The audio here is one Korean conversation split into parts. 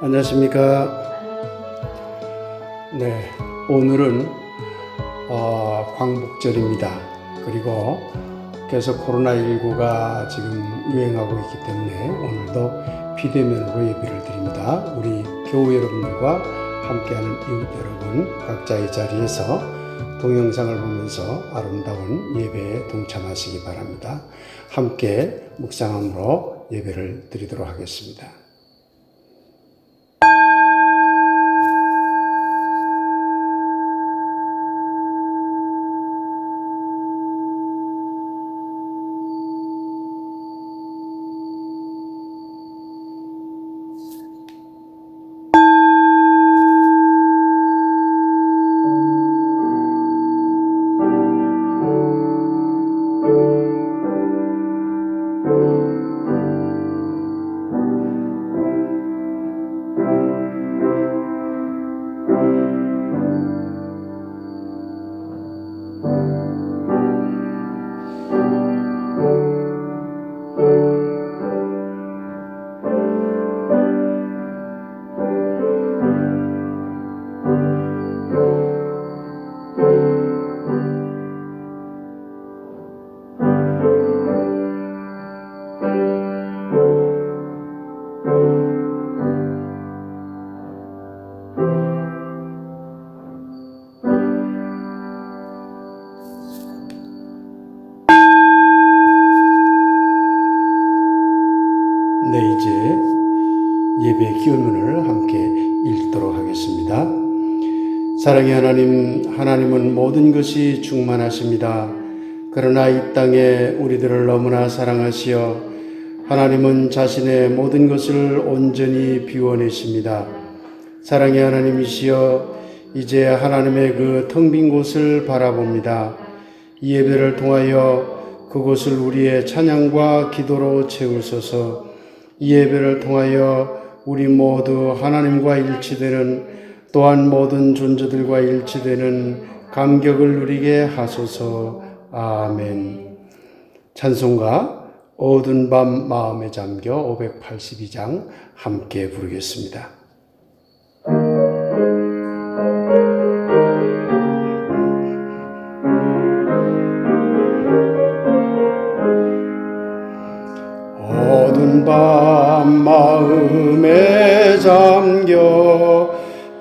안녕하십니까. 네, 오늘은 광복절입니다. 그리고 계속 코로나19가 지금 유행하고 있기 때문에 오늘도 비대면으로 예배를 드립니다. 우리 교우 여러분들과 함께하는 이웃 여러분 각자의 자리에서 동영상을 보면서 아름다운 예배에 동참하시기 바랍니다. 함께 묵상함으로 예배를 드리도록 하겠습니다. 네, 이제 예배 기원문을 함께 읽도록 하겠습니다. 사랑의 하나님, 하나님은 모든 것이 충만하십니다. 그러나 이 땅에 우리들을 너무나 사랑하시어 하나님은 자신의 모든 것을 온전히 비워내십니다. 사랑의 하나님이시여, 이제 하나님의 그 텅 빈 곳을 바라봅니다. 이 예배를 통하여 그곳을 우리의 찬양과 기도로 채우소서. 이 예배를 통하여 우리 모두 하나님과 일치되는, 또한 모든 존재들과 일치되는 감격을 누리게 하소서. 아멘. 찬송가 어두운 밤 마음에 잠겨 582장 함께 부르겠습니다. 어두운 밤 마음에 잠겨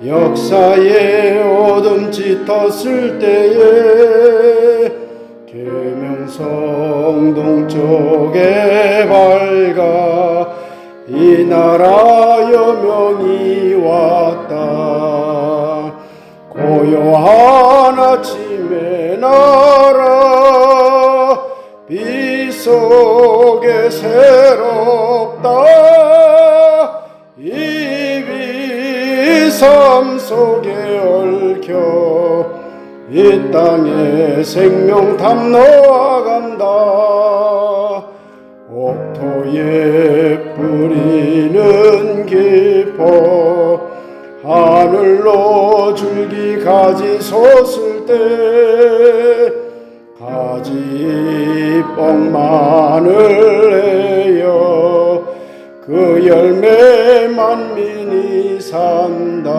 역사의 어둠 짙었을 때에 계명성 동쪽에 밝아 이 나라 여명이 왔다. 고요한 아침의 나라 빛 속에 새롭다. 이 빛 삶 속에 얽혀 이 땅에 생명 담놓아간다. 옥토에 뿌리는 깊어 하늘로 줄기 가지 솟을 때 가지 뽕만을 내어 그 열매 만민이 산다.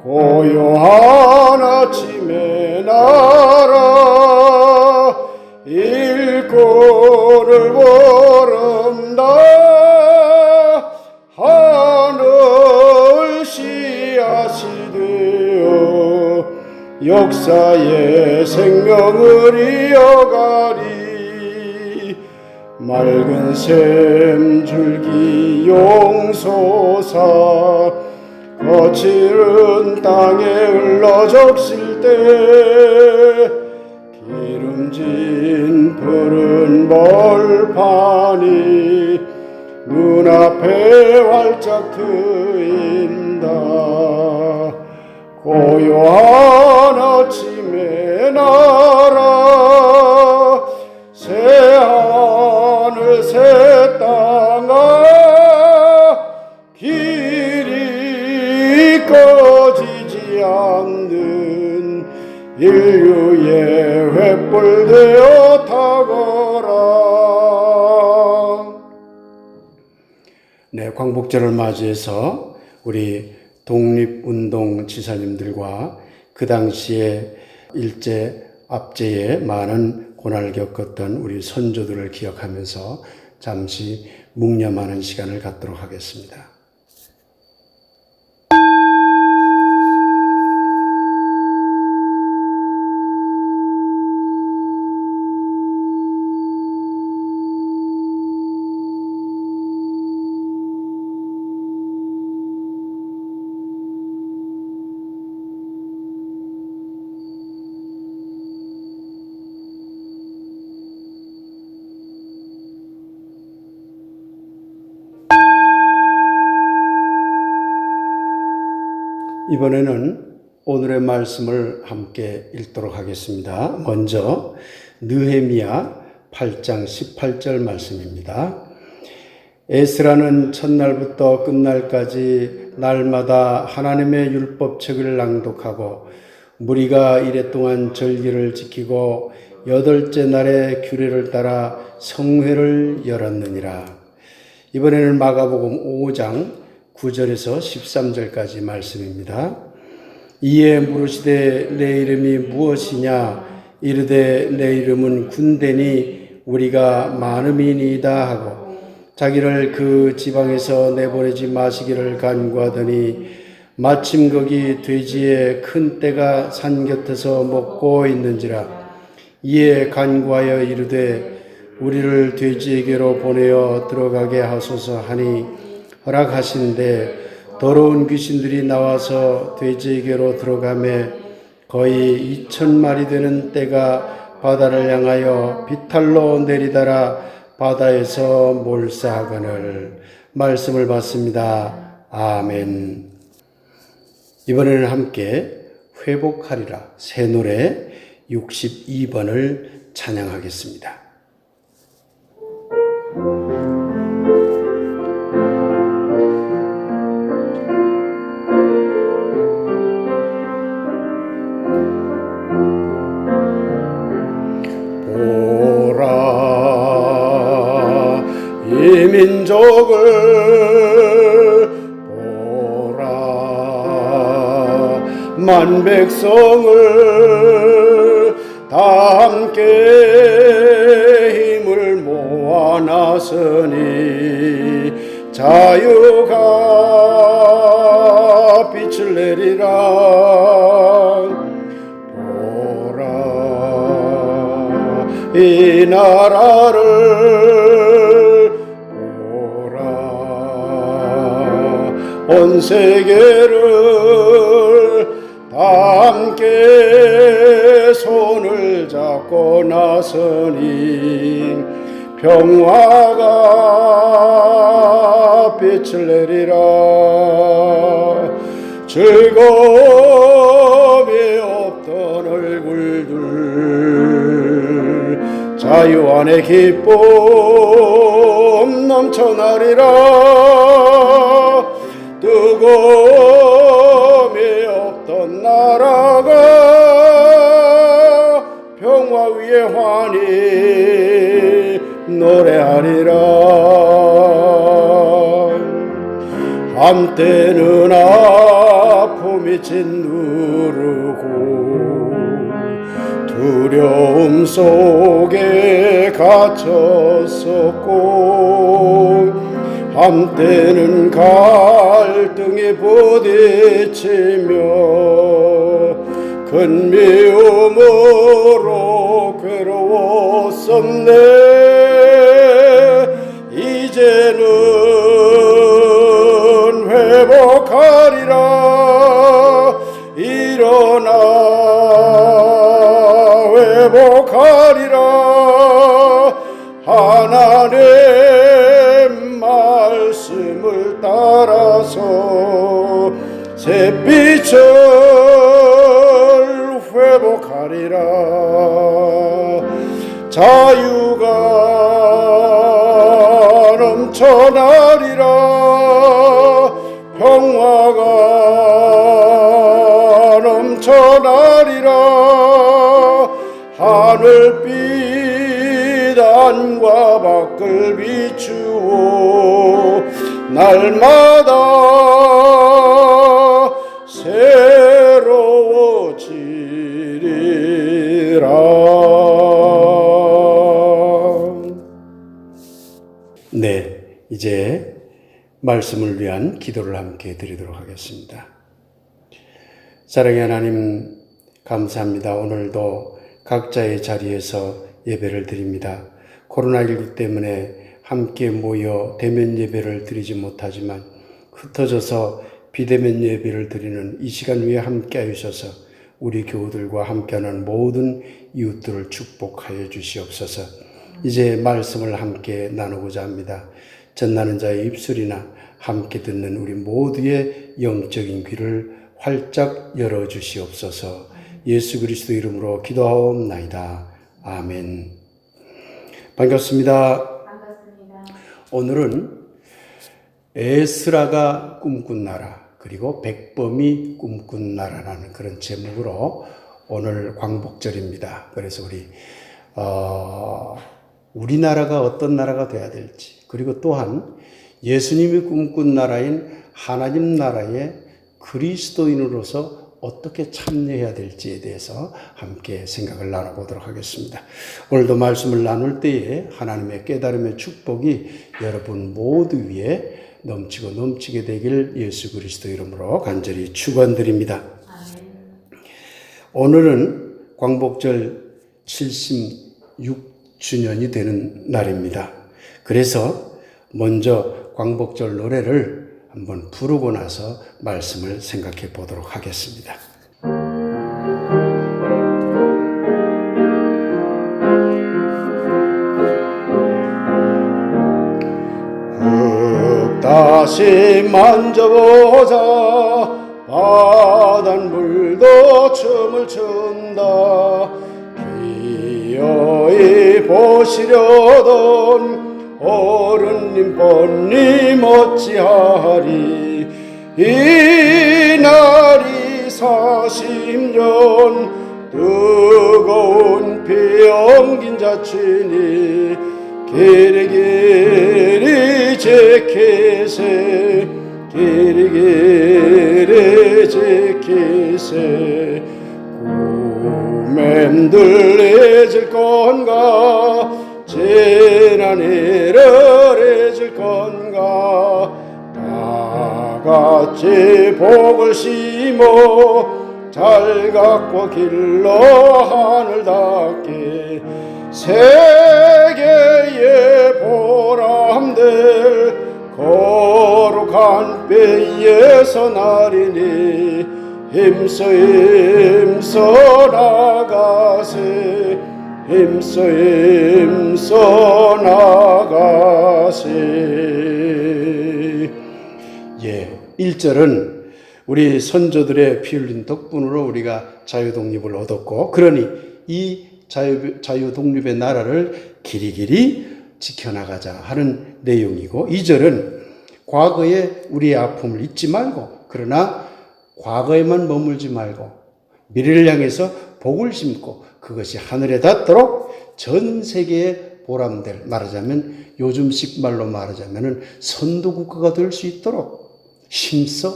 고요한 아침의 나라 일꾼을 부른다. 하늘 씨앗이 되어 역사의 생명을 이어가리. 맑은 샘 줄기 용솟아 거칠은 땅에 흘러 적실 때 기름진 푸른 벌판이 눈앞에 활짝 트인다. 고요한 아침의 나라 새하늘 새 땅아 길이 꺼지지 않는 인류의 횃불 되어 타거라. 네, 광복절을 맞이해서 우리 독립운동 지사님들과 그 당시에 일제 압제에 많은 고난을 겪었던 우리 선조들을 기억하면서 잠시 묵념하는 시간을 갖도록 하겠습니다. 이번에는 오늘의 말씀을 함께 읽도록 하겠습니다. 먼저 느헤미야 8장 18절 말씀입니다. 에스라는 첫날부터 끝날까지 날마다 하나님의 율법책을 낭독하고 무리가 이레 동안 절기를 지키고 여덟째 날에 규례를 따라 성회를 열었느니라. 이번에는 마가복음 5장 9절에서 13절까지 말씀입니다. 이에 물으시되 내 이름이 무엇이냐? 이르되 내 이름은 군대니 우리가 많음이니이다 하고 자기를 그 지방에서 내보내지 마시기를 간구하더니 마침 거기 돼지의 큰 떼가 산 곁에서 먹고 있는지라. 이에 간구하여 이르되 우리를 돼지에게로 보내어 들어가게 하소서 하니 허락하신데 더러운 귀신들이 나와서 돼지에게로 들어가매 거의 2,000마리 되는 떼가 바다를 향하여 비탈로 내리다라 바다에서 몰사하거늘. 말씀을 받습니다. 아멘. 이번에는 함께 회복하리라 새 노래 62번을 찬양하겠습니다. 이 민족을 보라 만 백성을 다 함께 힘을 모아 나서니 자유가 빛을 내리라. 보라 이 나라를 온 세계를 다 함께 손을 잡고 나서니 평화가 빛을 내리라. 즐거움이 없던 얼굴들 자유 안에 기쁨 넘쳐나리라. 뜨거움이 없던 나라가 평화 위에 환히 노래하리라. 한때는 아픔이 짓누르고 두려움 속에 갇혔었고 한때는 갈등이 부딪히며 큰 미움으로 괴로웠었네. 이제는 회복하리라. 일어나 회복하리라. 하나님 말씀을 따라서 샛빛을 회복하리라. 자유가 넘쳐나리라. 평화가 넘쳐나리라. 하늘빛 안과 밖을 비추어 날마다 새로워지리라. 네, 이제 말씀을 위한 기도를 함께 드리도록 하겠습니다. 사랑의 하나님, 감사합니다. 오늘도 각자의 자리에서 예배를 드립니다. 코로나19 때문에 함께 모여 대면 예배를 드리지 못하지만 흩어져서 비대면 예배를 드리는 이 시간 위에 함께 하셔서 우리 교우들과 함께하는 모든 이웃들을 축복하여 주시옵소서. 이제 말씀을 함께 나누고자 합니다. 전나는 자의 입술이나 함께 듣는 우리 모두의 영적인 귀를 활짝 열어주시옵소서. 예수 그리스도 이름으로 기도하옵나이다. 아멘. 반갑습니다. 오늘은 에스라가 꿈꾼 나라 그리고 백범이 꿈꾼 나라라는 그런 제목으로 오늘 광복절입니다. 그래서 우리나라가 어떤 나라가 돼야 될지, 그리고 또한 예수님이 꿈꾼 나라인 하나님 나라의 그리스도인으로서 어떻게 참여해야 될지에 대해서 함께 생각을 나눠보도록 하겠습니다. 오늘도 말씀을 나눌 때에 하나님의 깨달음의 축복이 여러분 모두 위에 넘치고 넘치게 되길 예수 그리스도 이름으로 간절히 축원드립니다. 오늘은 광복절 76주년이 되는 날입니다. 그래서 먼저 광복절 노래를 한번 부르고 나서 말씀을 생각해 보도록 하겠습니다. 다시 만져보자 바닷물도 춤을 춘다. 기어이 보시려던 어른님 뻔히 어찌하리. 이 날이 40년 뜨거운 피 엉긴 자친이 길이길이 지키세 길이길이 지키세. 꿈엔들 잊을 건가 지난 일을 잊을 건가. 다같이 복을 심어 잘 갖고 길러 하늘 닿게. 세계의 보람될 거룩한 뼈에서 나리니 힘써 나가세 힘써 나가세. 1절은 우리 선조들의 피 흘린 덕분으로 우리가 자유독립을 얻었고, 그러니 이 자유독립의 나라를 길이길이 지켜나가자 하는 내용이고, 2절은 과거에 우리의 아픔을 잊지 말고, 그러나 과거에만 머물지 말고 미래를 향해서 복을 심고 그것이 하늘에 닿도록 전 세계에 보람될, 말하자면 요즘식 말로 말하자면 선도국가가 될 수 있도록 힘써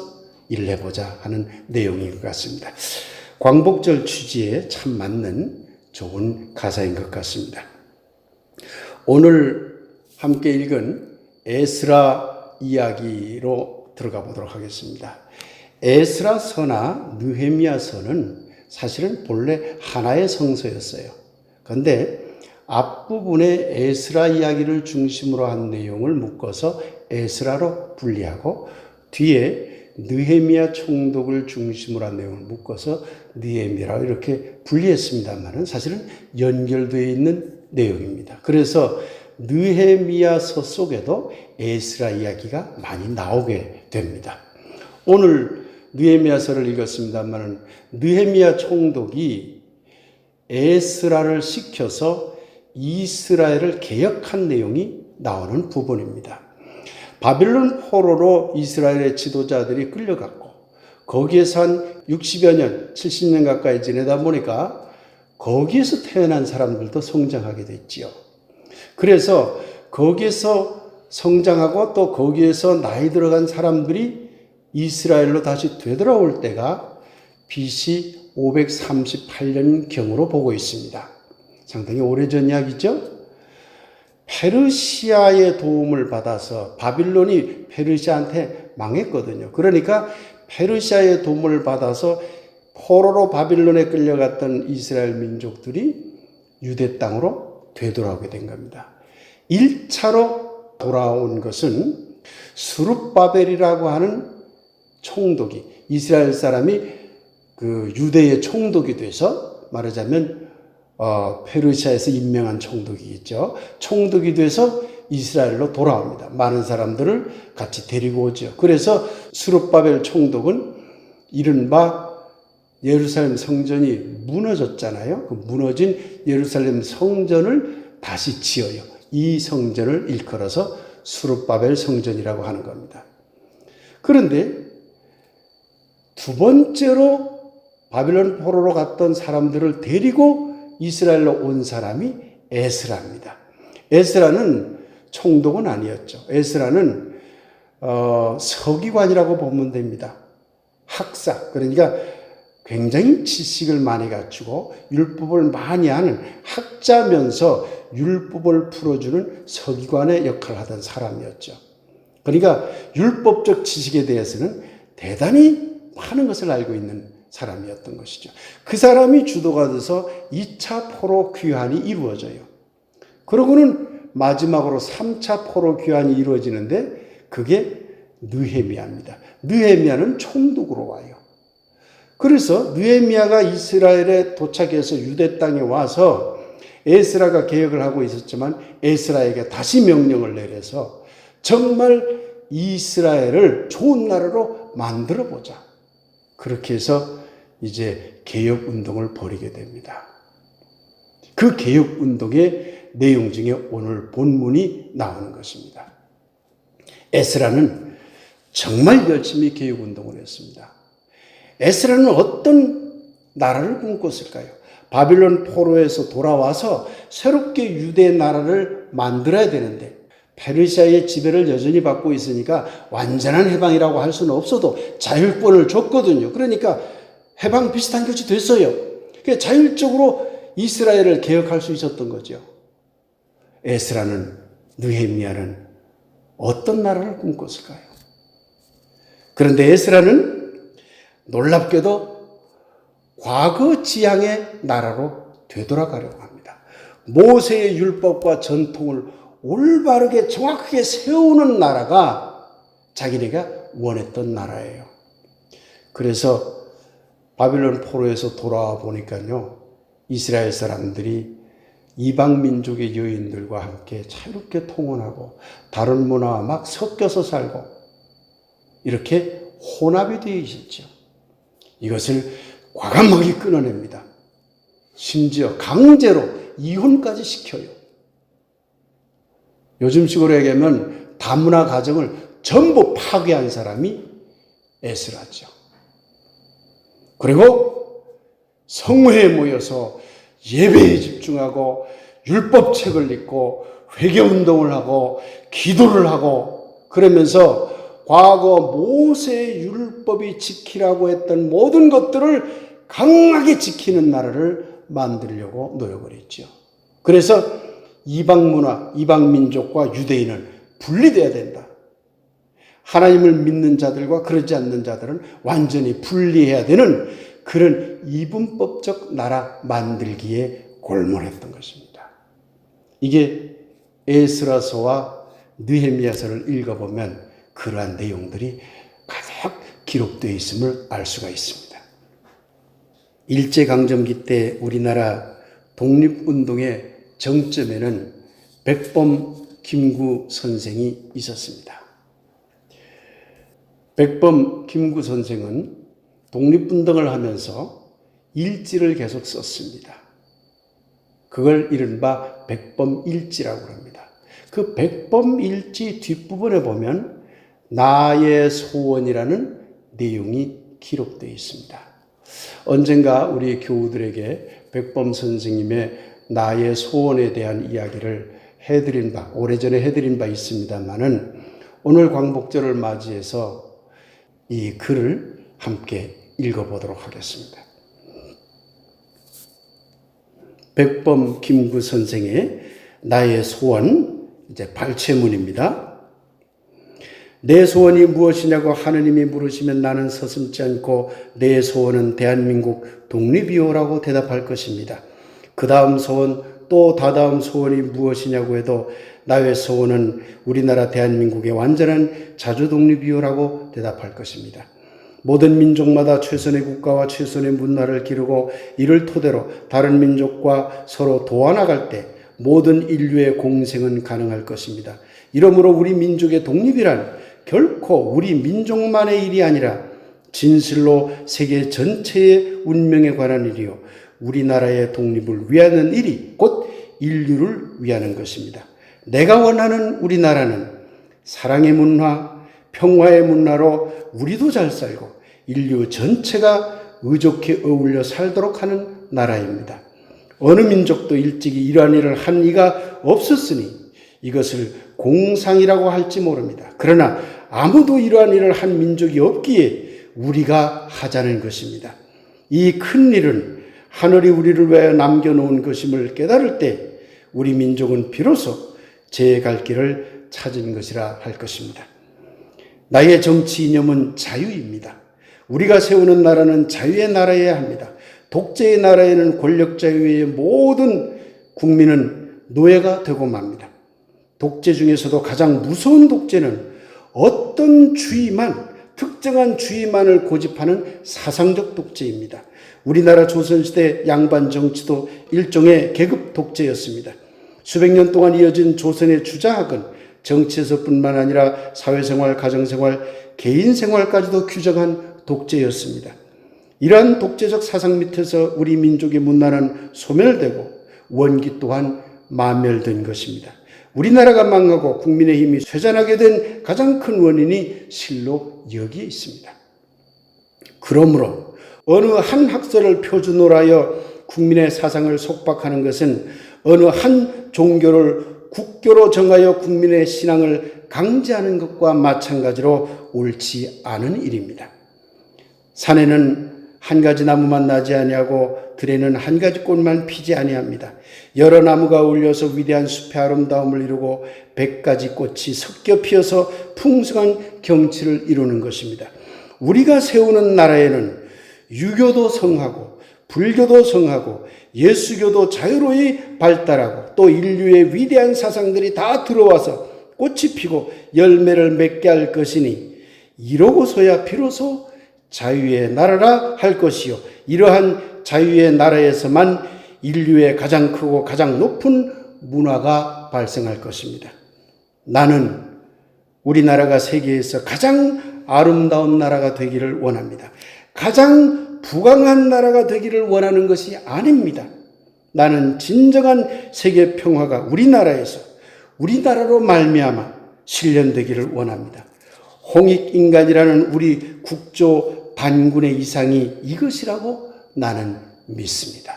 일해보자 하는 내용인 것 같습니다. 광복절 취지에 참 맞는 좋은 가사인 것 같습니다. 오늘 함께 읽은 에스라 이야기로 들어가 보도록 하겠습니다. 에스라서나 느헤미야서는 사실은 본래 하나의 성서였어요. 그런데 앞부분에 에스라 이야기를 중심으로 한 내용을 묶어서 에스라로 분리하고, 뒤에 느헤미야 총독을 중심으로 한 내용을 묶어서 느헤미야라고 이렇게 분리했습니다만 사실은 연결되어 있는 내용입니다. 그래서 느헤미야서 속에도 에스라 이야기가 많이 나오게 됩니다. 오늘 느헤미야서를 읽었습니다만 느헤미야 총독이 에스라를 시켜서 이스라엘을 개혁한 내용이 나오는 부분입니다. 바빌론 포로로 이스라엘의 지도자들이 끌려갔고, 거기에서 한 60여 년, 70년 가까이 지내다 보니까 거기에서 태어난 사람들도 성장하게 됐지요. 그래서 거기에서 성장하고 또 거기에서 나이 들어간 사람들이 이스라엘로 다시 되돌아올 때가 BC 538년경으로 보고 있습니다. 상당히 오래전 이야기죠. 페르시아의 도움을 받아서 바빌론이 페르시아한테 망했거든요. 그러니까 페르시아의 도움을 받아서 포로로 바빌론에 끌려갔던 이스라엘 민족들이 유대 땅으로 되돌아오게 된 겁니다. 1차로 돌아온 것은 스룹바벨이라고 하는 총독이, 이스라엘 사람이 그 유대의 총독이 돼서, 말하자면 페르시아에서 임명한 총독이 있죠. 총독이 돼서 이스라엘로 돌아옵니다. 많은 사람들을 같이 데리고 오죠. 그래서 스룹바벨 총독은 이른바 예루살렘 성전이 무너졌잖아요. 그 무너진 예루살렘 성전을 다시 지어요. 이 성전을 일컬어서 스룹바벨 성전이라고 하는 겁니다. 그런데 두 번째로 바빌론 포로로 갔던 사람들을 데리고 이스라엘로 온 사람이 에스라입니다. 에스라는 총독은 아니었죠. 에스라는 서기관이라고 보면 됩니다. 학사, 그러니까 굉장히 지식을 많이 갖추고 율법을 많이 하는 학자면서 율법을 풀어주는 서기관의 역할을 하던 사람이었죠. 그러니까 율법적 지식에 대해서는 대단히 많은 것을 알고 있는 사람이었던 것이죠. 그 사람이 주도가 돼서 2차 포로 귀환이 이루어져요. 그러고는 마지막으로 3차 포로 귀환이 이루어지는데 그게 느헤미야입니다. 느헤미야는 총독으로 와요. 그래서 느헤미야가 이스라엘에 도착해서 유대 땅에 와서 에스라가 개혁을 하고 있었지만 에스라에게 다시 명령을 내려서 정말 이스라엘을 좋은 나라로 만들어 보자. 그렇게 해서 이제 개혁 운동을 벌이게 됩니다. 그 개혁 운동의 내용 중에 오늘 본문이 나오는 것입니다. 에스라는 정말 열심히 개혁 운동을 했습니다. 에스라는 어떤 나라를 꿈꿨을까요? 바빌론 포로에서 돌아와서 새롭게 유대 나라를 만들어야 되는데 페르시아의 지배를 여전히 받고 있으니까 완전한 해방이라고 할 수는 없어도 자율권을 줬거든요. 그러니까 해방 비슷한 것이 됐어요. 그러니까 자율적으로 이스라엘을 개혁할 수 있었던 거죠. 에스라는, 느헤미야는 어떤 나라를 꿈꿨을까요? 그런데 에스라는 놀랍게도 과거 지향의 나라로 되돌아가려고 합니다. 모세의 율법과 전통을 올바르게 정확하게 세우는 나라가 자기네가 원했던 나라예요. 그래서 바빌론 포로에서 돌아와 보니까요, 이스라엘 사람들이 이방 민족의 여인들과 함께 자유롭게 통혼하고 다른 문화와 막 섞여서 살고 이렇게 혼합이 되어 있었죠. 이것을 과감하게 끊어냅니다. 심지어 강제로 이혼까지 시켜요. 요즘식으로 얘기하면 다문화 가정을 전부 파괴한 사람이 에스라죠. 그리고 성회에 모여서 예배에 집중하고 율법책을 읽고 회개운동을 하고 기도를 하고 그러면서 과거 모세의 율법이 지키라고 했던 모든 것들을 강하게 지키는 나라를 만들려고 노력을 했죠. 그래서 이방 문화, 이방 민족과 유대인은 분리돼야 된다. 하나님을 믿는 자들과 그러지 않는 자들은 완전히 분리해야 되는 그런 이분법적 나라 만들기에 골몰했던 것입니다. 이게 에스라서와 느헤미야서를 읽어보면 그러한 내용들이 가득 기록되어 있음을 알 수가 있습니다. 일제강점기 때 우리나라 독립운동의 정점에는 백범 김구 선생이 있었습니다. 백범 김구 선생은 독립운동을 하면서 일지를 계속 썼습니다. 그걸 이른바 백범일지라고 합니다. 그 백범일지 뒷부분에 보면 나의 소원이라는 내용이 기록되어 있습니다. 언젠가 우리 교우들에게 백범 선생님의 나의 소원에 대한 이야기를 해드린 바, 오래전에 해드린 바 있습니다만은 오늘 광복절을 맞이해서 이 글을 함께 읽어보도록 하겠습니다. 백범 김구 선생의 나의 소원, 이제 발췌문입니다. 내 소원이 무엇이냐고 하느님이 물으시면 나는 서슴지 않고 내 소원은 대한민국 독립이요라고 대답할 것입니다. 그 다음 소원, 또 다다음 소원이 무엇이냐고 해도 나의 소원은 우리나라 대한민국의 완전한 자주독립이요라고 대답할 것입니다. 모든 민족마다 최선의 국가와 최선의 문화를 기르고 이를 토대로 다른 민족과 서로 도와나갈 때 모든 인류의 공생은 가능할 것입니다. 이러므로 우리 민족의 독립이란 결코 우리 민족만의 일이 아니라 진실로 세계 전체의 운명에 관한 일이요 우리나라의 독립을 위하는 일이 곧 인류를 위하는 것입니다. 내가 원하는 우리나라는 사랑의 문화, 평화의 문화로 우리도 잘 살고 인류 전체가 의좋게 어울려 살도록 하는 나라입니다. 어느 민족도 일찍이 이러한 일을 한 이가 없었으니 이것을 공상이라고 할지 모릅니다. 그러나 아무도 이러한 일을 한 민족이 없기에 우리가 하자는 것입니다. 이 큰 일은 하늘이 우리를 위하여 남겨놓은 것임을 깨달을 때 우리 민족은 비로소 제 갈 길을 찾은 것이라 할 것입니다. 나의 정치 이념은 자유입니다. 우리가 세우는 나라는 자유의 나라여야 합니다. 독재의 나라에는 권력자 이외의 모든 국민은 노예가 되고 맙니다. 독재 중에서도 가장 무서운 독재는 어떤 주의만, 특정한 주의만을 고집하는 사상적 독재입니다. 우리나라 조선시대 양반 정치도 일종의 계급 독재였습니다. 수백 년 동안 이어진 조선의 주자학은 정치에서뿐만 아니라 사회생활, 가정생활, 개인생활까지도 규정한 독재였습니다. 이러한 독재적 사상 밑에서 우리 민족의 문화는 소멸되고 원기 또한 마멸된 것입니다. 우리나라가 망하고 국민의 힘이 쇠잔하게 된 가장 큰 원인이 실로 여기에 있습니다. 그러므로 어느 한 학설을 표준으로 하여 국민의 사상을 속박하는 것은 어느 한 종교를 국교로 정하여 국민의 신앙을 강제하는 것과 마찬가지로 옳지 않은 일입니다. 산에는 한 가지 나무만 나지 아니하고 들에는 한 가지 꽃만 피지 아니합니다. 여러 나무가 어울려서 위대한 숲의 아름다움을 이루고 100가지 꽃이 섞여 피어서 풍성한 경치를 이루는 것입니다. 우리가 세우는 나라에는 유교도 성하고 불교도 성하고 예수교도 자유로이 발달하고 또 인류의 위대한 사상들이 다 들어와서 꽃이 피고 열매를 맺게 할 것이니 이러고서야 비로소 자유의 나라라 할 것이요 이러한 자유의 나라에서만 인류의 가장 크고 가장 높은 문화가 발생할 것입니다. 나는 우리나라가 세계에서 가장 아름다운 나라가 되기를 원합니다. 가장 부강한 나라가 되기를 원하는 것이 아닙니다. 나는 진정한 세계 평화가 우리나라로 말미암아 실현되기를 원합니다. 홍익인간이라는 우리 국조 반군의 이상이 이것이라고 나는 믿습니다.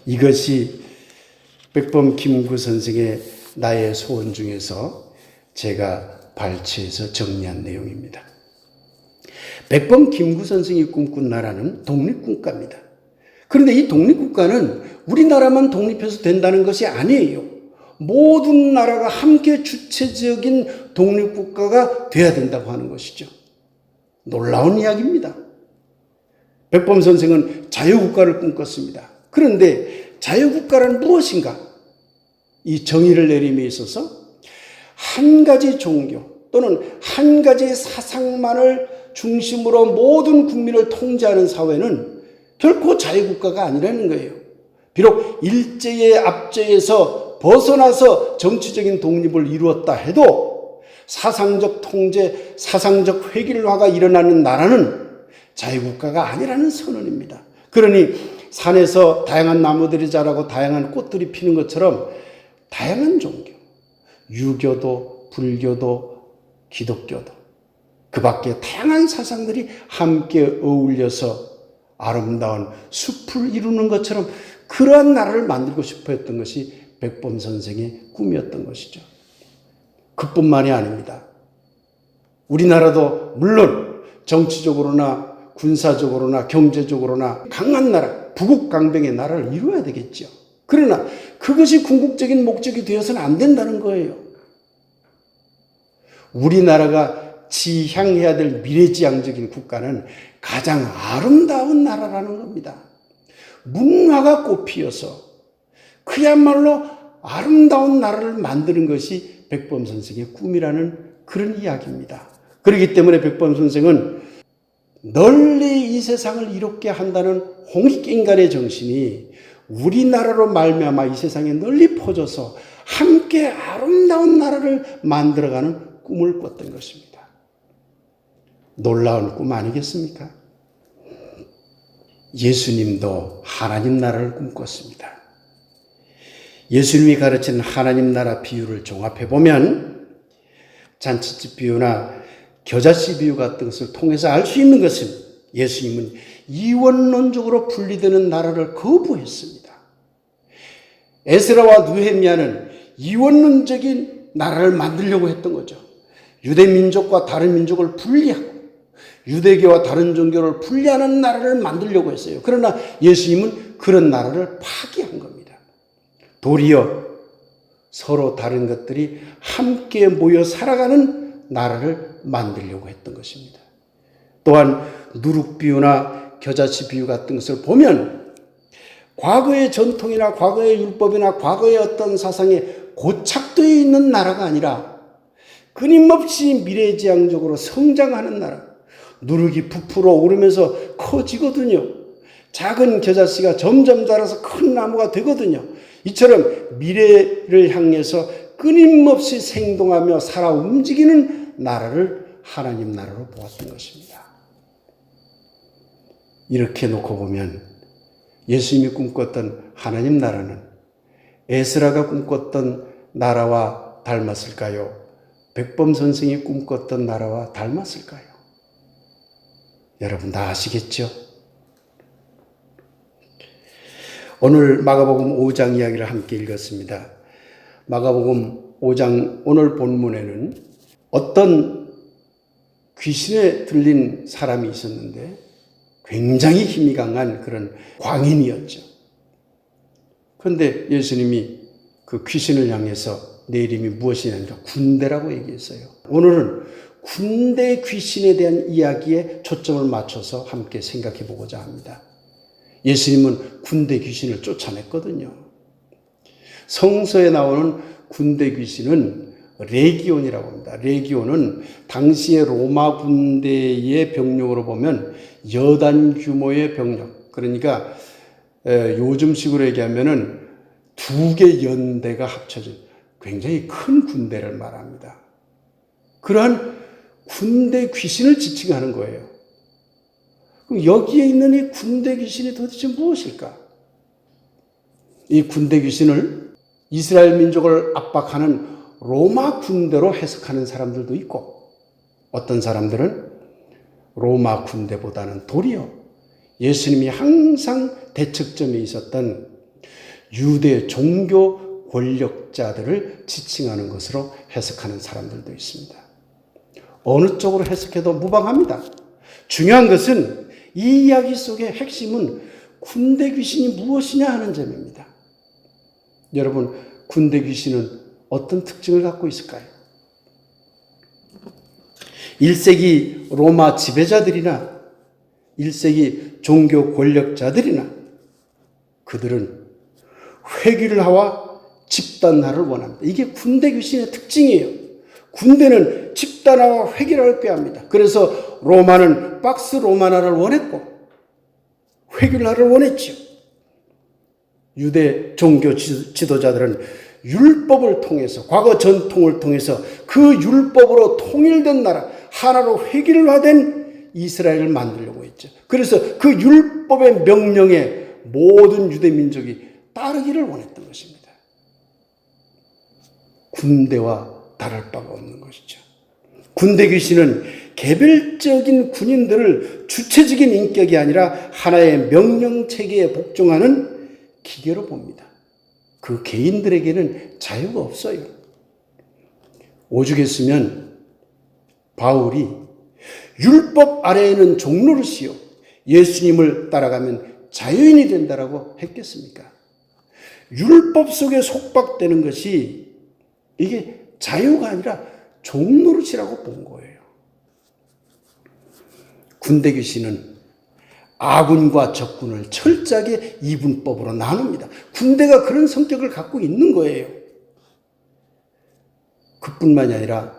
이것이 백범 김구 선생의 나의 소원 중에서 제가 발췌해서 정리한 내용입니다. 백범 김구 선생이 꿈꾼 나라는 독립국가입니다. 그런데 이 독립국가는 우리나라만 독립해서 된다는 것이 아니에요. 모든 나라가 함께 주체적인 독립국가가 돼야 된다고 하는 것이죠. 놀라운 이야기입니다. 백범 선생은 자유국가를 꿈꿨습니다. 그런데 자유국가란 무엇인가? 이 정의를 내림에 있어서 한 가지 종교 또는 한 가지 사상만을 중심으로 모든 국민을 통제하는 사회는 결코 자유국가가 아니라는 거예요. 비록 일제의 압제에서 벗어나서 정치적인 독립을 이루었다 해도 사상적 통제, 사상적 획일화가 일어나는 나라는 자유국가가 아니라는 선언입니다. 그러니 산에서 다양한 나무들이 자라고 다양한 꽃들이 피는 것처럼 다양한 종교, 유교도, 불교도, 기독교도 그 밖에 다양한 사상들이 함께 어울려서 아름다운 숲을 이루는 것처럼 그러한 나라를 만들고 싶어 했던 것이 백범 선생의 꿈이었던 것이죠. 그뿐만이 아닙니다. 우리나라도 물론 정치적으로나 군사적으로나 경제적으로나 강한 나라, 부국강병의 나라를 이루어야 되겠죠. 그러나 그것이 궁극적인 목적이 되어서는 안 된다는 거예요. 우리나라가 지향해야 될 미래지향적인 국가는 가장 아름다운 나라라는 겁니다. 문화가 꽃피어서 그야말로 아름다운 나라를 만드는 것이 백범 선생의 꿈이라는 그런 이야기입니다. 그렇기 때문에 백범 선생은 널리 이 세상을 이롭게 한다는 홍익인간의 정신이 우리나라로 말미암아 이 세상에 널리 퍼져서 함께 아름다운 나라를 만들어가는 꿈을 꿨던 것입니다. 놀라운 꿈 아니겠습니까? 예수님도 하나님 나라를 꿈꿨습니다. 예수님이 가르친 하나님 나라 비유를 종합해보면 잔치집 비유나 겨자씨 비유 같은 것을 통해서 알 수 있는 것은 예수님은 이원론적으로 분리되는 나라를 거부했습니다. 에스라와 느헤미야는 이원론적인 나라를 만들려고 했던 거죠. 유대 민족과 다른 민족을 분리하고 유대교와 다른 종교를 분리하는 나라를 만들려고 했어요. 그러나 예수님은 그런 나라를 파기한 겁니다. 도리어 서로 다른 것들이 함께 모여 살아가는 나라를 만들려고 했던 것입니다. 또한 누룩 비유나 겨자씨 비유 같은 것을 보면 과거의 전통이나 과거의 율법이나 과거의 어떤 사상에 고착되어 있는 나라가 아니라 끊임없이 미래지향적으로 성장하는 나라. 누룩이 부풀어 오르면서 커지거든요. 작은 겨자씨가 점점 자라서 큰 나무가 되거든요. 이처럼 미래를 향해서 끊임없이 생동하며 살아 움직이는 나라를 하나님 나라로 보았던 것입니다. 이렇게 놓고 보면 예수님이 꿈꿨던 하나님 나라는 에스라가 꿈꿨던 나라와 닮았을까요? 백범 선생이 꿈꿨던 나라와 닮았을까요? 여러분 다 아시겠죠? 오늘 마가복음 5장 이야기를 함께 읽었습니다. 마가복음 5장 오늘 본문에는 어떤 귀신에 들린 사람이 있었는데 굉장히 힘이 강한 그런 광인이었죠. 그런데 예수님이 그 귀신을 향해서 내 이름이 무엇이냐니까 군대라고 얘기했어요. 오늘은 군대 귀신에 대한 이야기에 초점을 맞춰서 함께 생각해 보고자 합니다. 예수님은 군대 귀신을 쫓아냈거든요. 성서에 나오는 군대 귀신은 레기온이라고 합니다. 레기온은 당시의 로마 군대의 병력으로 보면 여단 규모의 병력, 그러니까 요즘식으로 얘기하면은 2개 연대가 합쳐진 굉장히 큰 군대를 말합니다. 그러한 군대 귀신을 지칭하는 거예요. 그럼 여기에 있는 이 군대 귀신이 도대체 무엇일까? 이 군대 귀신을 이스라엘 민족을 압박하는 로마 군대로 해석하는 사람들도 있고, 어떤 사람들은 로마 군대보다는 도리어 예수님이 항상 대척점에 있었던 유대 종교 권력자들을 지칭하는 것으로 해석하는 사람들도 있습니다. 어느 쪽으로 해석해도 무방합니다. 중요한 것은 이 이야기 속의 핵심은 군대 귀신이 무엇이냐 하는 점입니다. 여러분, 군대 귀신은 어떤 특징을 갖고 있을까요? 1세기 로마 지배자들이나 1세기 종교 권력자들이나 그들은 회귀를 집단화를 원합니다. 이게 군대 귀신의 특징이에요. 군대는 집단화와 회귀를 꾀합니다. 그래서 로마는 박스 로마나를 원했고 회귀를 원했죠. 유대 종교 지도자들은 율법을 통해서, 과거 전통을 통해서 그 율법으로 통일된 나라, 하나로 획일화된 이스라엘을 만들려고 했죠. 그래서 그 율법의 명령에 모든 유대 민족이 따르기를 원했던 것입니다. 군대와 다를 바가 없는 것이죠. 군대 귀신은 개별적인 군인들을 주체적인 인격이 아니라 하나의 명령 체계에 복종하는 기계로 봅니다. 그 개인들에게는 자유가 없어요. 오죽했으면 바울이 율법 아래에는 종노릇이요 예수님을 따라가면 자유인이 된다라고 했겠습니까? 율법 속에 속박되는 것이 이게 자유가 아니라 종노릇이라고 본 거예요. 군대 귀신은 아군과 적군을 철저하게 이분법으로 나눕니다. 군대가 그런 성격을 갖고 있는 거예요. 그뿐만이 아니라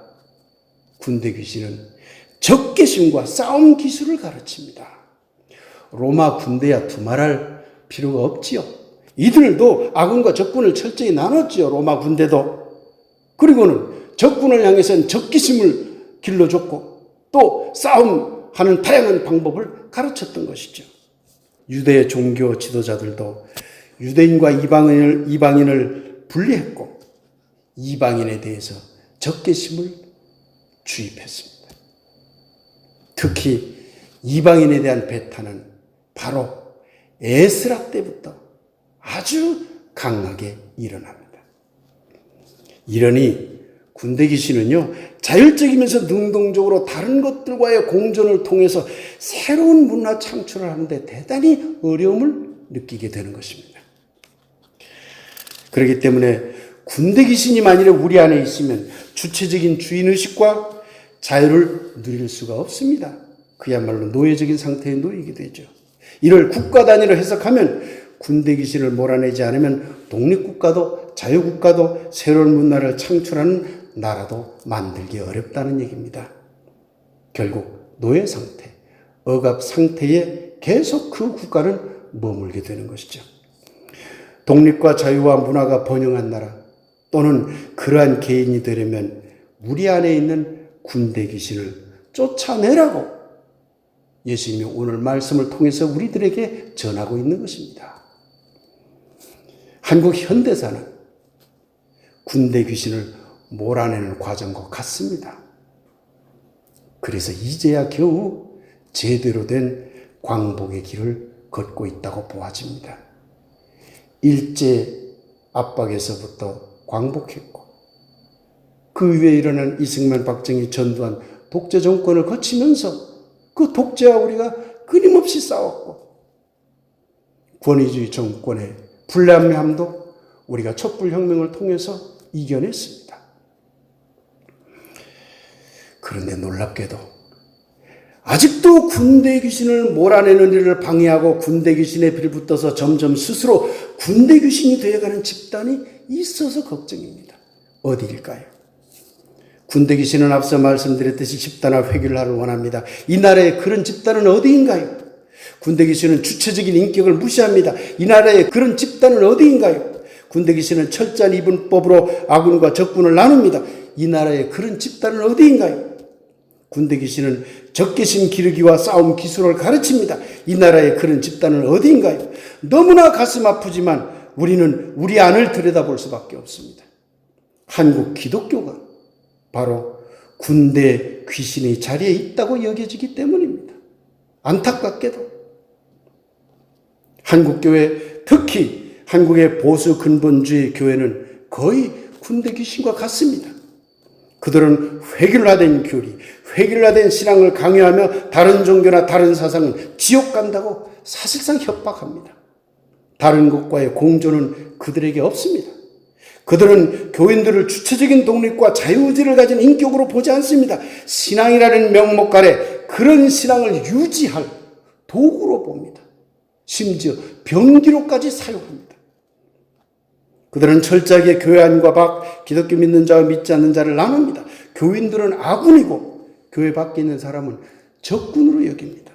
군대 귀신은 적개심과 싸움 기술을 가르칩니다. 로마 군대야 두말할 필요가 없지요. 이들도 아군과 적군을 철저히 나눴지요. 로마 군대도. 그리고는 적군을 향해서는 적개심을 길러줬고 또 싸움하는 다양한 방법을 가르쳤던 것이죠. 유대 종교 지도자들도 유대인과 이방인을 분리했고 이방인에 대해서 적개심을 주입했습니다. 특히 이방인에 대한 배타는 바로 에스라 때부터 아주 강하게 일어납니다. 이러니 군대 귀신은요, 자율적이면서 능동적으로 다른 것들과의 공존을 통해서 새로운 문화 창출을 하는데 대단히 어려움을 느끼게 되는 것입니다. 그렇기 때문에 군대 귀신이 만일에 우리 안에 있으면 주체적인 주인의식과 자유를 누릴 수가 없습니다. 그야말로 노예적인 상태에 놓이게 되죠. 이를 국가 단위로 해석하면 군대 귀신을 몰아내지 않으면 독립국가도 자유국가도 새로운 문화를 창출하는 나라도 만들기 어렵다는 얘기입니다. 결국 노예 상태, 억압 상태에 계속 그 국가는 머물게 되는 것이죠. 독립과 자유와 문화가 번영한 나라 또는 그러한 개인이 되려면 우리 안에 있는 군대 귀신을 쫓아내라고 예수님이 오늘 말씀을 통해서 우리들에게 전하고 있는 것입니다. 한국 현대사는 군대 귀신을 몰아내는 과정과 같습니다. 그래서 이제야 겨우 제대로 된 광복의 길을 걷고 있다고 보아집니다. 일제 압박에서부터 광복했고 그 위에 일어난 이승만, 박정희, 전두환 독재 정권을 거치면서 그 독재와 우리가 끊임없이 싸웠고 권위주의 정권의 불합리함도 우리가 촛불혁명을 통해서 이겨냈습니다. 그런데 놀랍게도 아직도 군대 귀신을 몰아내는 일을 방해하고 군대 귀신에 빌붙어서 점점 스스로 군대 귀신이 되어가는 집단이 있어서 걱정입니다. 어디일까요? 군대 귀신은 앞서 말씀드렸듯이 집단화 회귀를 하를 원합니다. 이 나라의 그런 집단은 어디인가요? 군대 귀신은 주체적인 인격을 무시합니다. 이 나라의 그런 집단은 어디인가요? 군대 귀신은 철저한 이분법으로 아군과 적군을 나눕니다. 이 나라의 그런 집단은 어디인가요? 군대 귀신은 적개심 기르기와 싸움 기술을 가르칩니다. 이 나라의 그런 집단은 어디인가요? 너무나 가슴 아프지만 우리는 우리 안을 들여다볼 수밖에 없습니다. 한국 기독교가 바로 군대 귀신의 자리에 있다고 여겨지기 때문입니다. 안타깝게도 한국교회, 특히 한국의 보수 근본주의 교회는 거의 군대 귀신과 같습니다. 그들은 획일화된 교리, 획일화된 신앙을 강요하며 다른 종교나 다른 사상은 지옥 간다고 사실상 협박합니다. 다른 것과의 공존은 그들에게 없습니다. 그들은 교인들을 주체적인 독립과 자유의지를 가진 인격으로 보지 않습니다. 신앙이라는 명목 아래 그런 신앙을 유지할 도구로 봅니다. 심지어 병기로까지 사용합니다. 그들은 철저하게 교회 안과 밖, 기독교 믿는 자와 믿지 않는 자를 나눕니다. 교인들은 아군이고 교회 밖에 있는 사람은 적군으로 여깁니다.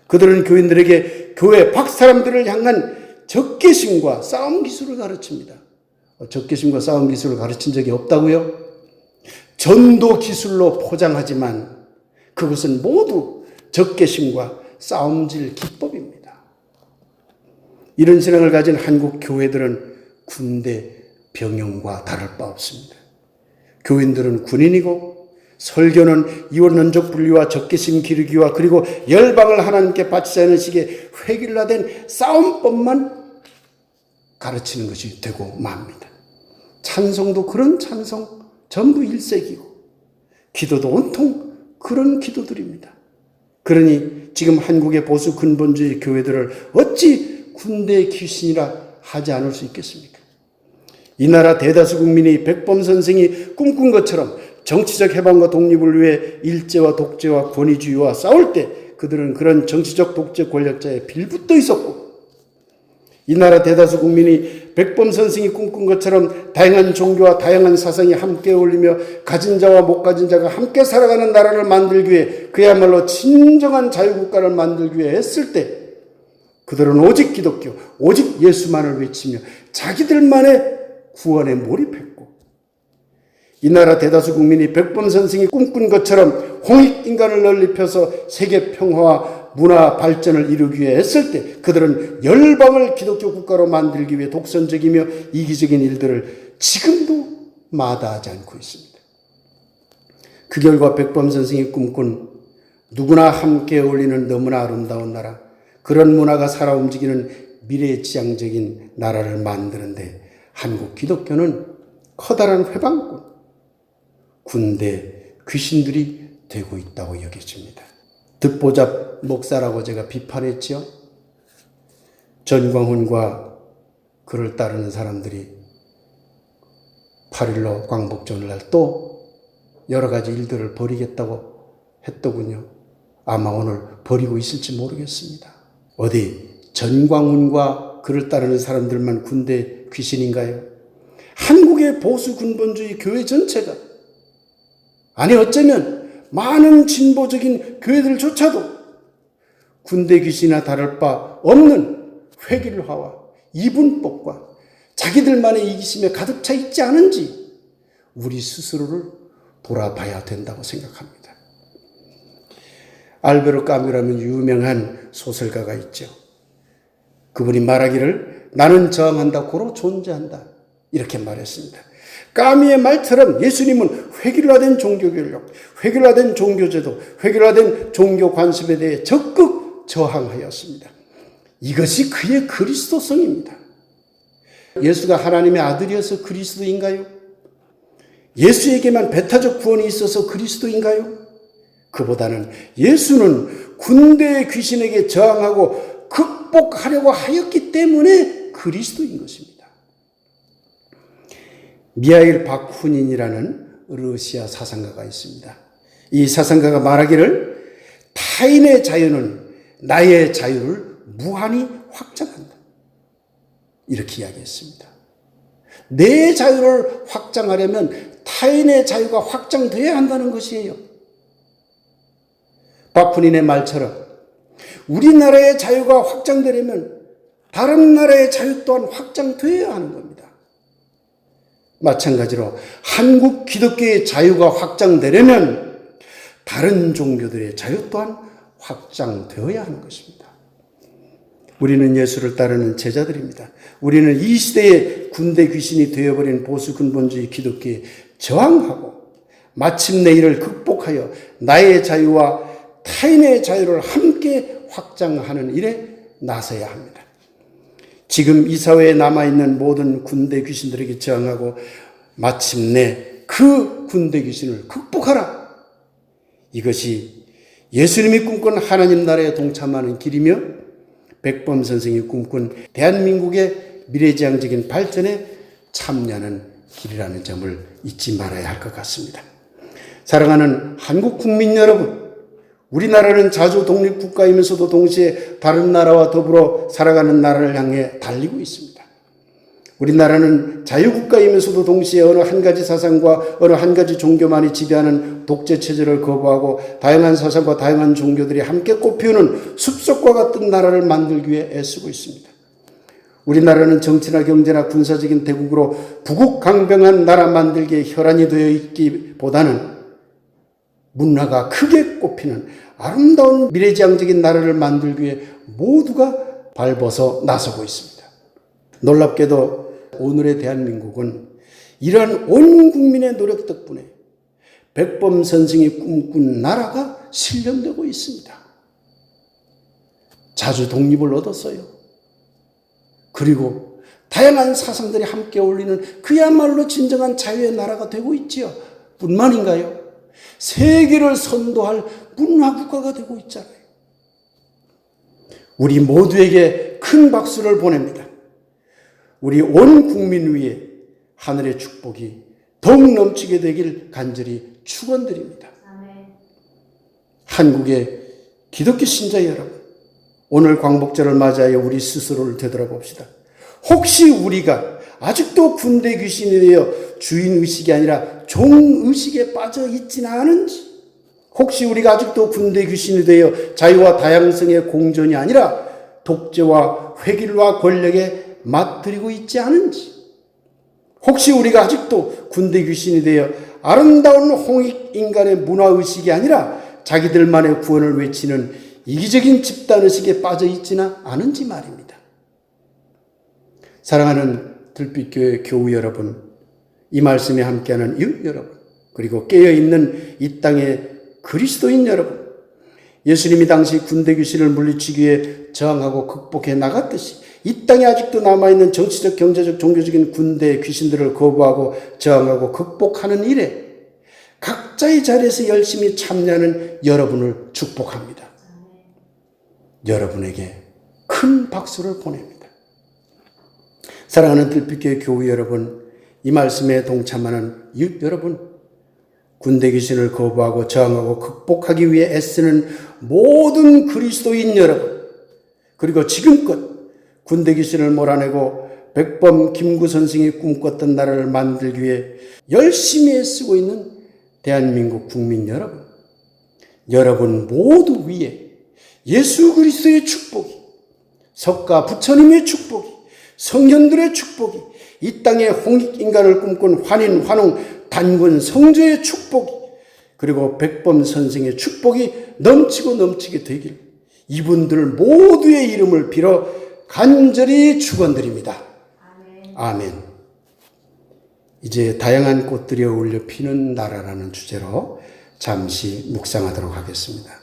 그들은 교인들에게 교회 밖 사람들을 향한 적개심과 싸움 기술을 가르칩니다. 적개심과 싸움 기술을 가르친 적이 없다고요? 전도 기술로 포장하지만 그것은 모두 적개심과 싸움질 기법입니다. 이런 신앙을 가진 한국 교회들은 군대 병영과 다를 바 없습니다. 교인들은 군인이고 설교는 이원론적 분리와 적개심 기르기와 그리고 열방을 하나님께 바치자는 식의 획일화된 싸움법만 가르치는 것이 되고 맙니다. 찬송도 그런 찬송 전부 일색이고 기도도 온통 그런 기도들입니다. 그러니 지금 한국의 보수 근본주의 교회들을 어찌 군대 귀신이라 하지 않을 수 있겠습니까? 이 나라 대다수 국민이 백범 선생이 꿈꾼 것처럼 정치적 해방과 독립을 위해 일제와 독재와 권위주의와 싸울 때 그들은 그런 정치적 독재 권력자에 빌붙어 있었고, 이 나라 대다수 국민이 백범 선생이 꿈꾼 것처럼 다양한 종교와 다양한 사상이 함께 어울리며 가진 자와 못 가진 자가 함께 살아가는 나라를 만들기 위해, 그야말로 진정한 자유국가를 만들기 위해 했을 때 그들은 오직 기독교, 오직 예수만을 외치며 자기들만의 구원에 몰입했고, 이 나라 대다수 국민이 백범 선생이 꿈꾼 것처럼 홍익인간을 넓혀서 세계 평화와 문화 발전을 이루기 위해 했을 때 그들은 열방을 기독교 국가로 만들기 위해 독선적이며 이기적인 일들을 지금도 마다하지 않고 있습니다. 그 결과 백범 선생이 꿈꾼 누구나 함께 어울리는 너무나 아름다운 나라, 그런 문화가 살아 움직이는 미래지향적인 나라를 만드는데 한국 기독교는 커다란 회방꾼, 군대 귀신들이 되고 있다고 여겨집니다. 듣보잡 목사라고 제가 비판했죠. 전광훈과 그를 따르는 사람들이 8.15 광복절날 또 여러 가지 일들을 벌이겠다고 했더군요. 아마 오늘 벌이고 있을지 모르겠습니다. 어디 전광훈과 그를 따르는 사람들만 군대 귀신인가요? 한국의 보수 근본주의 교회 전체가, 아니 어쩌면 많은 진보적인 교회들조차도 군대 귀신이나 다를 바 없는 획일화와 이분법과 자기들만의 이기심에 가득 차 있지 않은지 우리 스스로를 돌아봐야 된다고 생각합니다. 알베르 까뮈라는 유명한 소설가가 있죠. 그분이 말하기를 나는 저항한다, 고로 존재한다, 이렇게 말했습니다. 까미의 말처럼 예수님은 획일화된 종교교육, 획일화된 종교제도, 획일화된 종교 관습에 대해 적극 저항하였습니다. 이것이 그의 그리스도성입니다. 예수가 하나님의 아들이어서 그리스도인가요? 예수에게만 배타적 구원이 있어서 그리스도인가요? 그보다는 예수는 군대의 귀신에게 저항하고 극복하려고 하였기 때문에 그리스도인 것입니다. 미하일 바쿠닌이라는 러시아 사상가가 있습니다. 이 사상가가 말하기를 타인의 자유는 나의 자유를 무한히 확장한다, 이렇게 이야기했습니다. 내 자유를 확장하려면 타인의 자유가 확장되어야 한다는 것이에요. 바쿠닌의 말처럼 우리나라의 자유가 확장되려면 다른 나라의 자유 또한 확장되어야 하는 겁니다. 마찬가지로 한국 기독교의 자유가 확장되려면 다른 종교들의 자유 또한 확장되어야 하는 것입니다. 우리는 예수를 따르는 제자들입니다. 우리는 이 시대의 군대 귀신이 되어버린 보수 근본주의 기독교에 저항하고 마침내 이를 극복하여 나의 자유와 타인의 자유를 함께 확장하는 일에 나서야 합니다. 지금 이 사회에 남아있는 모든 군대 귀신들에게 저항하고 마침내 그 군대 귀신을 극복하라. 이것이 예수님이 꿈꾼 하나님 나라에 동참하는 길이며 백범 선생이 꿈꾼 대한민국의 미래지향적인 발전에 참여하는 길이라는 점을 잊지 말아야 할 것 같습니다. 사랑하는 한국 국민 여러분, 우리나라는 자주 독립국가이면서도 동시에 다른 나라와 더불어 살아가는 나라를 향해 달리고 있습니다. 우리나라는 자유국가이면서도 동시에 어느 한 가지 사상과 어느 한 가지 종교만이 지배하는 독재체제를 거부하고 다양한 사상과 다양한 종교들이 함께 꽃피우는 숲속과 같은 나라를 만들기 위해 애쓰고 있습니다. 우리나라는 정치나 경제나 군사적인 대국으로 부국강병한 나라 만들기에 혈안이 되어 있기보다는 문화가 크게 꽃피는 아름다운 미래지향적인 나라를 만들기 위해 모두가 발벗어 나서고 있습니다. 놀랍게도 오늘의 대한민국은 이러한 온 국민의 노력 덕분에 백범 선생이 꿈꾼 나라가 실현되고 있습니다. 자주 독립을 얻었어요. 그리고 다양한 사상들이 함께 어울리는 그야말로 진정한 자유의 나라가 되고 있지요. 뿐만인가요? 세계를 선도할 문화국가가 되고 있잖아요. 우리 모두에게 큰 박수를 보냅니다. 우리 온 국민 위에 하늘의 축복이 더욱 넘치게 되길 간절히 축원드립니다. 한국의 기독교 신자 여러분, 오늘 광복절을 맞이하여 우리 스스로를 되돌아봅시다. 혹시 우리가 아직도 군대 귀신이 되어 주인의식이 아니라 종의식에 빠져 있지는 않은지, 혹시 우리가 아직도 군대 귀신이 되어 자유와 다양성의 공존이 아니라 독재와 획일과 권력에 맞들이고 있지 않은지, 혹시 우리가 아직도 군대 귀신이 되어 아름다운 홍익인간의 문화의식이 아니라 자기들만의 구원을 외치는 이기적인 집단의식에 빠져 있지는 않은지 말입니다. 사랑하는 들빛교회 교우 여러분, 이 말씀에 함께하는 이웃 여러분, 그리고 깨어있는 이 땅의 그리스도인 여러분, 예수님이 당시 군대 귀신을 물리치기 위해 저항하고 극복해 나갔듯이 이 땅에 아직도 남아있는 정치적, 경제적, 종교적인 군대 귀신들을 거부하고 저항하고 극복하는 일에 각자의 자리에서 열심히 참여하는 여러분을 축복합니다. 여러분에게 큰 박수를 보냅니다. 사랑하는 들빛교회 교우 여러분, 이 말씀에 동참하는 이웃 여러분, 군대 귀신을 거부하고 저항하고 극복하기 위해 애쓰는 모든 그리스도인 여러분, 그리고 지금껏 군대 귀신을 몰아내고 백범 김구 선생이 꿈꿨던 나라를 만들기 위해 열심히 애쓰고 있는 대한민국 국민 여러분, 여러분 모두 위에 예수 그리스도의 축복이, 석가 부처님의 축복이, 성현들의 축복이, 이 땅에 홍익인간을 꿈꾼 환인, 환웅, 단군, 성조의 축복이, 그리고 백범 선생의 축복이 넘치고 넘치게 되길 이분들 모두의 이름을 빌어 간절히 축원드립니다. 아멘. 이제 다양한 꽃들이 어울려 피는 나라라는 주제로 잠시 묵상하도록 하겠습니다.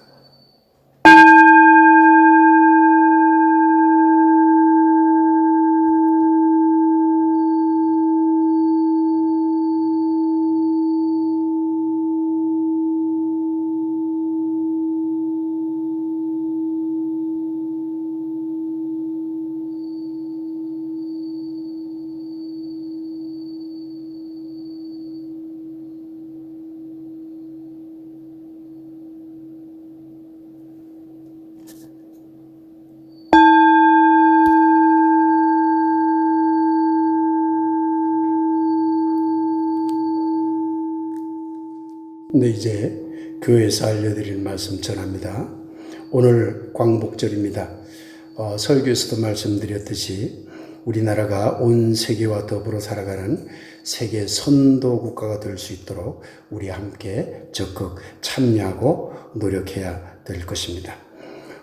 네, 이제 교회에서 알려드릴 말씀 전합니다. 오늘 광복절입니다. 설교에서도 말씀드렸듯이 우리나라가 온 세계와 더불어 살아가는 세계 선도 국가가 될 수 있도록 우리 함께 적극 참여하고 노력해야 될 것입니다.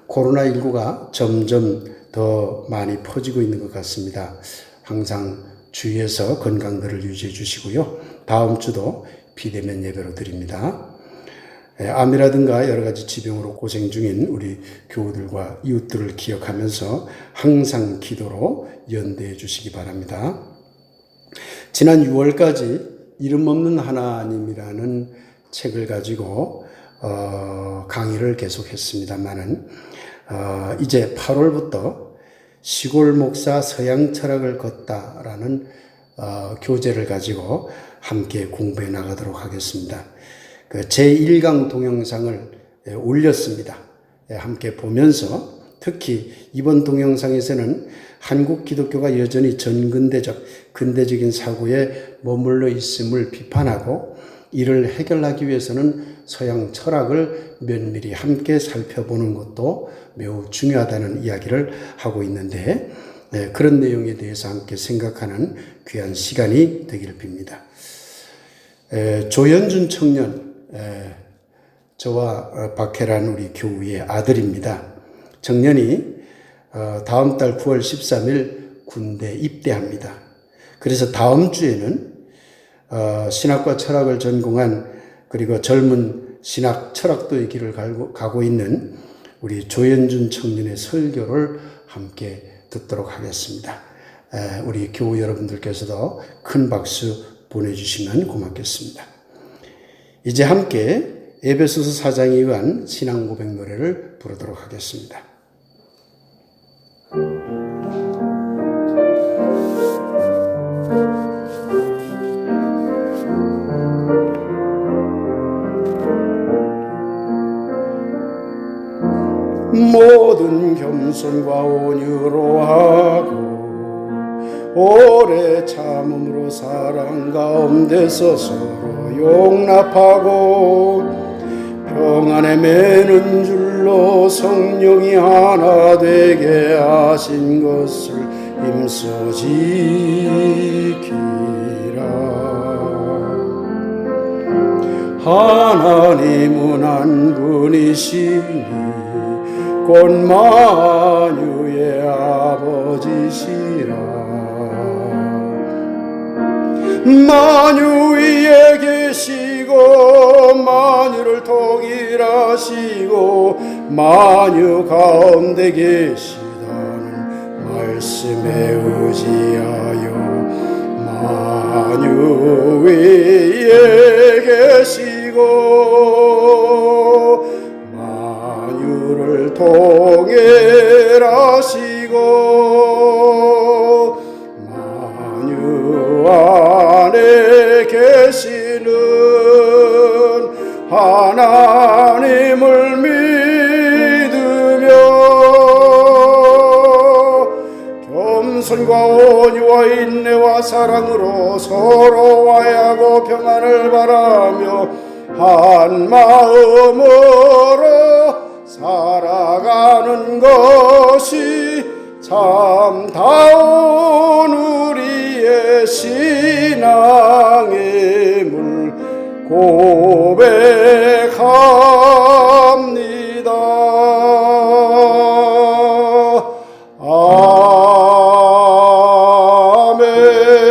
코로나19가 점점 더 많이 퍼지고 있는 것 같습니다. 항상 주의해서 건강들을 유지해 주시고요. 다음 주도 비대면 예배로 드립니다. 암이라든가 여러 가지 지병으로 고생 중인 우리 교우들과 이웃들을 기억하면서 항상 기도로 연대해 주시기 바랍니다. 지난 6월까지 이름 없는 하나님이라는 책을 가지고 강의를 계속했습니다만은 이제 8월부터 시골 목사 서양 철학을 걷다라는 교재를 가지고 함께 공부해 나가도록 하겠습니다. 그 제1강 동영상을 올렸습니다. 함께 보면서 특히 이번 동영상에서는 한국 기독교가 여전히 근대적인 사고에 머물러 있음을 비판하고 이를 해결하기 위해서는 서양 철학을 면밀히 함께 살펴보는 것도 매우 중요하다는 이야기를 하고 있는데 그런 내용에 대해서 함께 생각하는 귀한 시간이 되기를 빕니다. 조현준 청년, 저와 박혜란 우리 교우의 아들입니다. 청년이 다음 달 9월 13일 군대 입대합니다. 그래서 다음 주에는 신학과 철학을 전공한 그리고 젊은 신학 철학도의 길을 가고 있는 우리 조현준 청년의 설교를 함께 듣도록 하겠습니다. 우리 교우 여러분들께서도 큰 박수 보내주시면 고맙겠습니다. 이제 함께 에베소서 4장에 의한 신앙 고백 노래를 부르도록 하겠습니다. 모든 겸손과 온유로 하고 오래 참음으로 사랑 가운데서 서로 용납하고 평안에 매는 줄로 성령이 하나 되게 하신 것을 힘써 지키라. 하나님은 한 분이시니 곧 만유의 아버지시라. 만유 위에 계시고 만유를 통일하시고 만유 가운데 계시다는 말씀에 의지하여 만유 위에 계시고 만유를 통일하시고 만유 안에 계시는 하나님을 믿으며 겸손과 온유와 인내와 사랑으로 서로 화해하고 평안을 바라며 한 마음으로 살아가는 것이 참다운 우리의 신앙임을 고백합니다.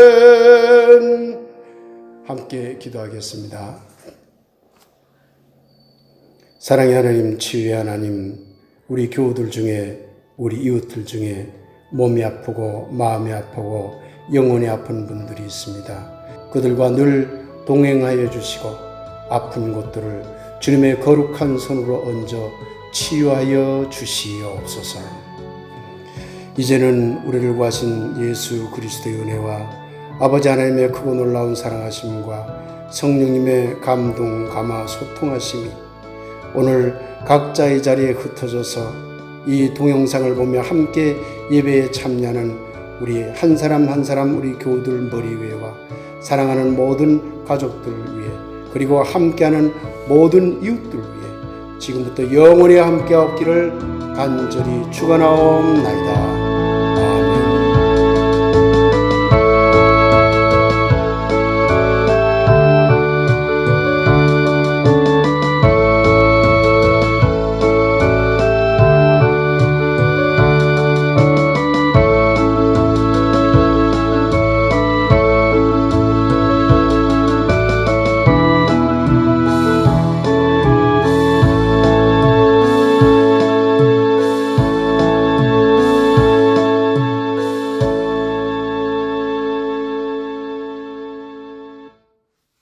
아멘. 함께 기도하겠습니다. 사랑의 하나님, 치유의 하나님, 우리 교우들 중에, 우리 이웃들 중에 몸이 아프고 마음이 아프고 영혼이 아픈 분들이 있습니다. 그들과 늘 동행하여 주시고 아픈 곳들을 주님의 거룩한 손으로 얹어 치유하여 주시옵소서. 이제는 우리를 구하신 예수 그리스도의 은혜와 아버지 하나님의 크고 놀라운 사랑하심과 성령님의 감동, 감화, 소통하심이 오늘 각자의 자리에 흩어져서 이 동영상을 보며 함께 예배에 참여하는 우리 한 사람 한 사람 우리 교우들 머리 위에와 사랑하는 모든 가족들 위에 그리고 함께하는 모든 이웃들 위에 지금부터 영원히 함께 없기를 간절히 축원하옵나이다.